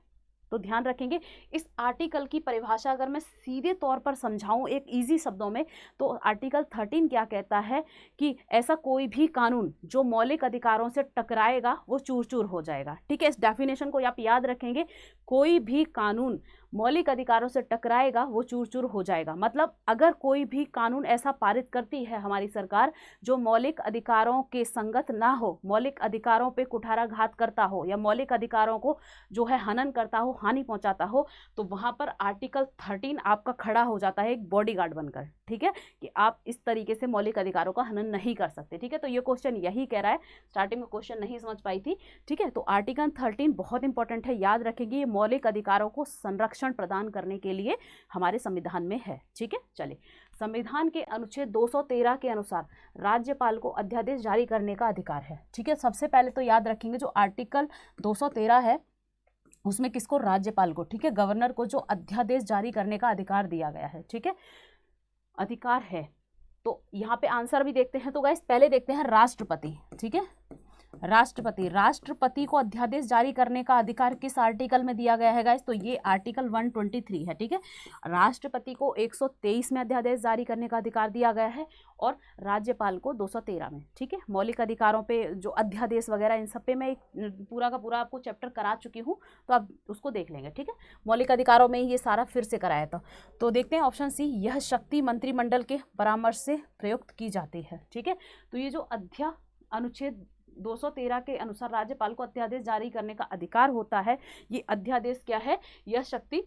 तो ध्यान रखेंगे, इस आर्टिकल की परिभाषा अगर मैं सीधे तौर पर समझाऊं एक इजी शब्दों में, तो आर्टिकल 13 क्या कहता है कि ऐसा कोई भी कानून जो मौलिक अधिकारों से टकराएगा वो चूर चूर हो जाएगा, ठीक है। इस डेफिनेशन को आप याद रखेंगे, कोई भी कानून मौलिक अधिकारों से टकराएगा वो चूर चूर हो जाएगा। मतलब अगर कोई भी कानून ऐसा पारित करती है हमारी सरकार जो मौलिक अधिकारों के संगत ना हो, मौलिक अधिकारों पे कुठाराघात करता हो या मौलिक अधिकारों को जो है हनन करता हो, हानि पहुंचाता हो, तो वहां पर आर्टिकल 13 आपका खड़ा हो जाता है एक बॉडीगार्ड बनकर, ठीक है, कि आप इस तरीके से मौलिक अधिकारों का हनन नहीं कर सकते, ठीक है। तो ये क्वेश्चन यही कह रहा है, स्टार्टिंग में क्वेश्चन नहीं समझ पाई थी, ठीक है। तो आर्टिकल 13 बहुत इंपॉर्टेंट है, याद रखेंगे, ये मौलिक अधिकारों को संरक्षण प्रदान करने के लिए हमारे संविधान में है, ठीक है। चलिए, संविधान के अनुच्छेद 213 के अनुसार राज्यपाल को अध्यादेश जारी करने का अधिकार है, ठीक है। सबसे पहले तो याद रखेंगे जो आर्टिकल 213 है उसमें किसको, राज्यपाल को, ठीक है, गवर्नर को जो अध्यादेश जारी करने का अधिकार दिया गया है, ठीक है, अधिकार है। तो यहाँ पे आंसर भी देखते हैं। तो गाइस पहले देखते हैं राष्ट्रपति, ठीक है, राष्ट्रपति को अध्यादेश जारी करने का अधिकार किस आर्टिकल में दिया गया है गाइस, तो ये आर्टिकल 123 है, ठीक है। राष्ट्रपति को 123 में अध्यादेश जारी करने का अधिकार दिया गया है और राज्यपाल को 213 में, ठीक है। मौलिक अधिकारों पे जो अध्यादेश वगैरह इन सब पे मैं पूरा का पूरा आपको चैप्टर करा चुकी हूँ, तो आप उसको देख लेंगे, ठीक है। मौलिक अधिकारों में ये सारा फिर से कराया था। तो देखते हैं ऑप्शन सी, यह शक्ति मंत्रिमंडल के परामर्श से प्रयुक्त की जाती है, ठीक है। तो ये जो अनुच्छेद 213 के अनुसार राज्यपाल को अध्यादेश जारी करने का अधिकार होता है, ये अध्यादेश क्या है, यह शक्ति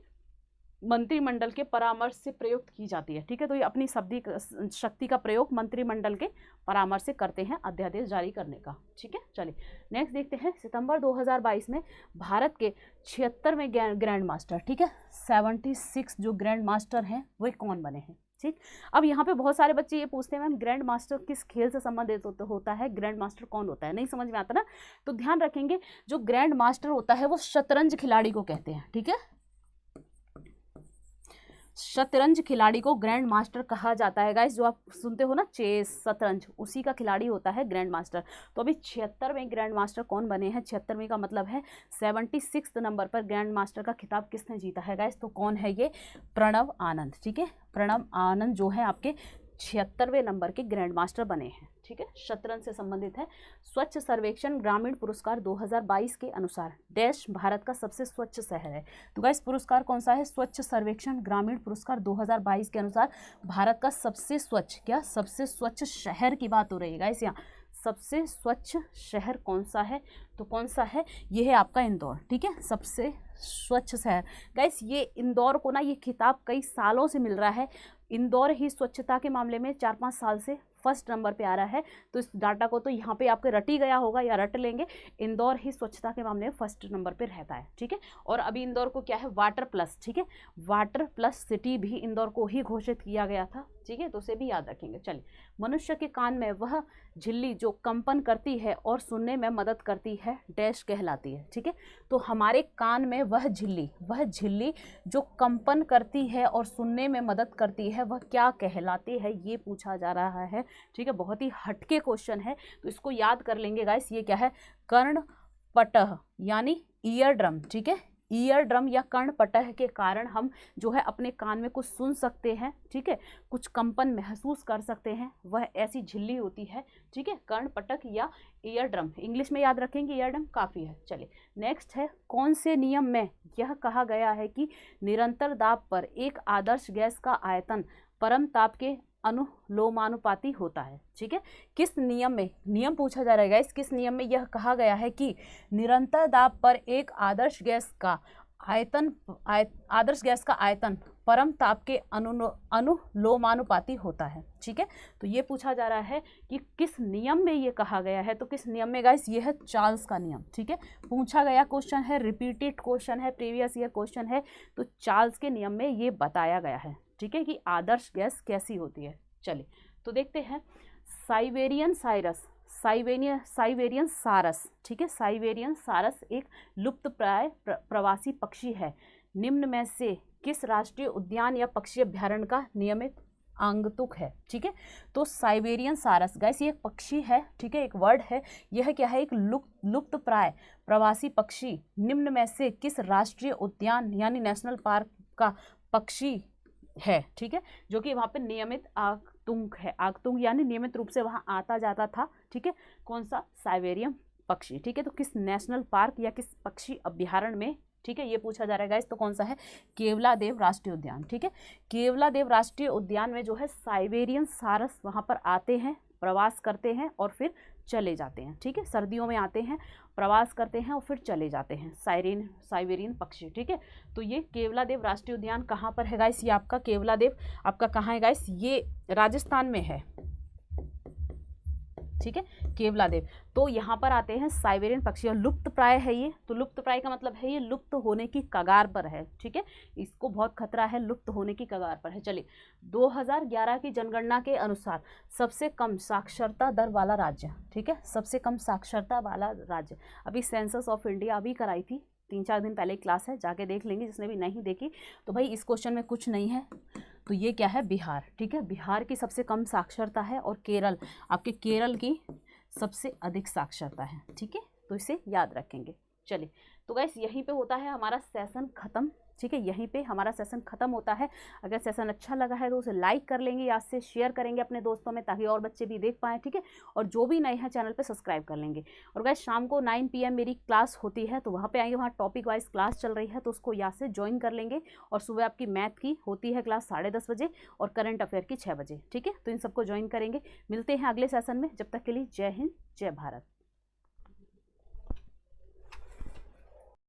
मंत्रिमंडल के परामर्श से प्रयुक्त की जाती है, ठीक है। तो ये अपनी शक्ति का प्रयोग मंत्रिमंडल के परामर्श से करते हैं अध्यादेश जारी करने का, ठीक है। चलिए नेक्स्ट देखते हैं, सितंबर 2022 में भारत के 76वें ग्रैंड मास्टर, ठीक है, 76 जो ग्रैंड मास्टर हैं वो कौन बने हैं, ठीक। अब यहाँ पे बहुत सारे बच्चे ये पूछते हैं मैम ग्रैंड मास्टर किस खेल से संबंधित होता है, ग्रैंड मास्टर कौन होता है, नहीं समझ में आता ना। तो ध्यान रखेंगे, जो ग्रैंड मास्टर होता है वो शतरंज खिलाड़ी को कहते हैं, ठीक है, शतरंज खिलाड़ी को ग्रैंड मास्टर कहा जाता है गाइस। जो आप सुनते हो ना चेस, शतरंज, उसी का खिलाड़ी होता है ग्रैंड मास्टर। तो अभी 76वें ग्रैंड मास्टर कौन बने हैं, 76वें का मतलब है 76 नंबर पर ग्रैंड मास्टर का खिताब किसने जीता है गाइस, तो कौन है ये, प्रणव आनंद, ठीक है। प्रणव आनंद जो है आपके 76वें नंबर के ग्रैंड मास्टर बने हैं, ठीक है, शतरंज से संबंधित है। स्वच्छ सर्वेक्षण ग्रामीण पुरस्कार 2022 के अनुसार देश भारत का सबसे स्वच्छ शहर है। तो गाइस पुरस्कार कौन सा है, स्वच्छ सर्वेक्षण ग्रामीण पुरस्कार 2022 के अनुसार भारत का सबसे स्वच्छ, क्या, सबसे स्वच्छ शहर की बात हो रही है गाइस। यहाँ सबसे स्वच्छ शहर कौन सा है, तो कौन सा है, ये है आपका इंदौर, ठीक है, सबसे स्वच्छ शहर। गाइस ये इंदौर को ना ये खिताब कई सालों से मिल रहा है। इंदौर ही स्वच्छता के मामले में 4-5 साल से फर्स्ट नंबर पे आ रहा है। तो इस डाटा को तो यहाँ पे आपके रट ही गया होगा या रट लेंगे, इंदौर ही स्वच्छता के मामले में फर्स्ट नंबर पे रहता है, ठीक है। और अभी इंदौर को क्या है, वाटर प्लस, ठीक है, वाटर प्लस सिटी भी इंदौर को ही घोषित किया गया था, ठीक है, तो उसे भी याद रखेंगे। चलिए, मनुष्य के कान में वह झिल्ली जो कंपन करती है और सुनने में मदद करती है डैश कहलाती है, ठीक है। तो हमारे कान में वह झिल्ली जो कंपन करती है और सुनने में मदद करती है वह क्या कहलाती है, ये पूछा जा रहा है, ठीक है। बहुत ही हटके क्वेश्चन है, तो इसको याद कर लेंगे गाइस। ये क्या है, कर्णपटह यानी ईयर ड्रम, ठीक है, ईयर ड्रम या कर्णपटह के कारण हम जो है अपने कान में कुछ सुन सकते हैं, ठीक है, कुछ कंपन महसूस कर सकते हैं, वह ऐसी झिल्ली होती है, ठीक है, कर्णपटक या ईयर ड्रम। इंग्लिश में याद रखेंगे, ईयर ड्रम काफ़ी है। चलिए नेक्स्ट है, कौन से नियम में यह कहा गया है कि निरंतर दाब पर एक आदर्श गैस का आयतन परम ताप के अनुलोमानुपाती होता है, ठीक है। किस नियम में, नियम पूछा जा रहा है इस किस नियम में यह कहा गया है कि निरंतर दाब पर एक आदर्श गैस का आयतन परम ताप के अनुलोमानुपाती होता है, ठीक है। तो ये पूछा जा रहा है कि किस नियम में ये कहा गया है, तो किस नियम में गाइस, ये है चार्ल्स का नियम, ठीक है। पूछा गया क्वेश्चन है, रिपीटेड क्वेश्चन है, प्रीवियस ईयर क्वेश्चन है, तो चार्ल्स के नियम में ये बताया गया है, ठीक है, कि आदर्श गैस कैसी होती है। चलिए तो देखते हैं, साइबेरियन सारस, ठीक है, साइबेरियन सारस एक लुप्तप्राय प्रवासी पक्षी है। निम्न में से किस राष्ट्रीय उद्यान या पक्षी अभ्यारण्य का नियमित आगंतुक है, ठीक है। तो साइबेरियन सारस गाइस ये एक पक्षी है, ठीक है, एक वर्ड है, यह क्या है, एक लुप्तप्राय प्रवासी पक्षी निम्न में से किस राष्ट्रीय उद्यान यानी नेशनल पार्क का पक्षी है, ठीक है, जो कि वहाँ पे नियमित आगंतुक है, आगंतुक यानी नियमित रूप से वहाँ आता जाता था, ठीक है, कौन सा, साइबेरियन पक्षी, ठीक है। तो किस नेशनल पार्क या किस पक्षी अभ्यारण्य में, ठीक है, ये पूछा जा रहा है गाइस, तो कौन सा है, केवलादेव राष्ट्रीय उद्यान, ठीक है। केवलादेव राष्ट्रीय उद्यान में जो है साइबेरियन सारस वहाँ पर आते हैं, प्रवास करते हैं और फिर चले जाते हैं, ठीक है, सर्दियों में आते हैं, प्रवास करते हैं और फिर चले जाते हैं, साइबेरियन पक्षी, ठीक है। तो ये केवलादेव राष्ट्रीय उद्यान कहाँ पर है गाइस, ये आपका केवलादेव आपका कहाँ है गाइस, ये राजस्थान में है, ठीक है, केवलादेव। तो यहाँ पर आते हैं साइबेरियन पक्षी, और लुप्त प्राय है ये, तो लुप्त प्राय का मतलब है ये लुप्त होने की कगार पर है, ठीक है, इसको बहुत खतरा है, लुप्त होने की कगार पर है। चलिए 2011 की जनगणना के अनुसार सबसे कम साक्षरता दर वाला राज्य, ठीक है, सबसे कम साक्षरता वाला राज्य, अभी सेंसस ऑफ इंडिया अभी कराई थी, 3-4 दिन पहले क्लास है, जाके देख लेंगे जिसने भी नहीं देखी। तो भाई इस क्वेश्चन में कुछ नहीं है, तो ये क्या है, बिहार। ठीक है, बिहार की सबसे कम साक्षरता है और केरल, आपके केरल की सबसे अधिक साक्षरता है। ठीक है, तो इसे याद रखेंगे। चलिए, तो गाइस यहीं पे होता है हमारा सेशन ख़त्म। ठीक है, यहीं पे हमारा सेशन ख़त्म होता है। अगर सेशन अच्छा लगा है तो उसे लाइक कर लेंगे, याद से शेयर करेंगे अपने दोस्तों में, ताकि और बच्चे भी देख पाएँ। ठीक है, और जो भी नए हैं चैनल पे सब्सक्राइब कर लेंगे। और गाइस शाम को 9 PM मेरी क्लास होती है, तो वहाँ पे आएंगे, वहाँ टॉपिक वाइज क्लास चल रही है, तो उसको याद से ज्वाइन कर लेंगे। और सुबह आपकी मैथ की होती है क्लास 10:30 बजे और करंट अफेयर की 6 बजे। ठीक है, तो इन सबको ज्वाइन करेंगे। मिलते हैं अगले सेशन में, जब तक के लिए जय हिंद, जय भारत।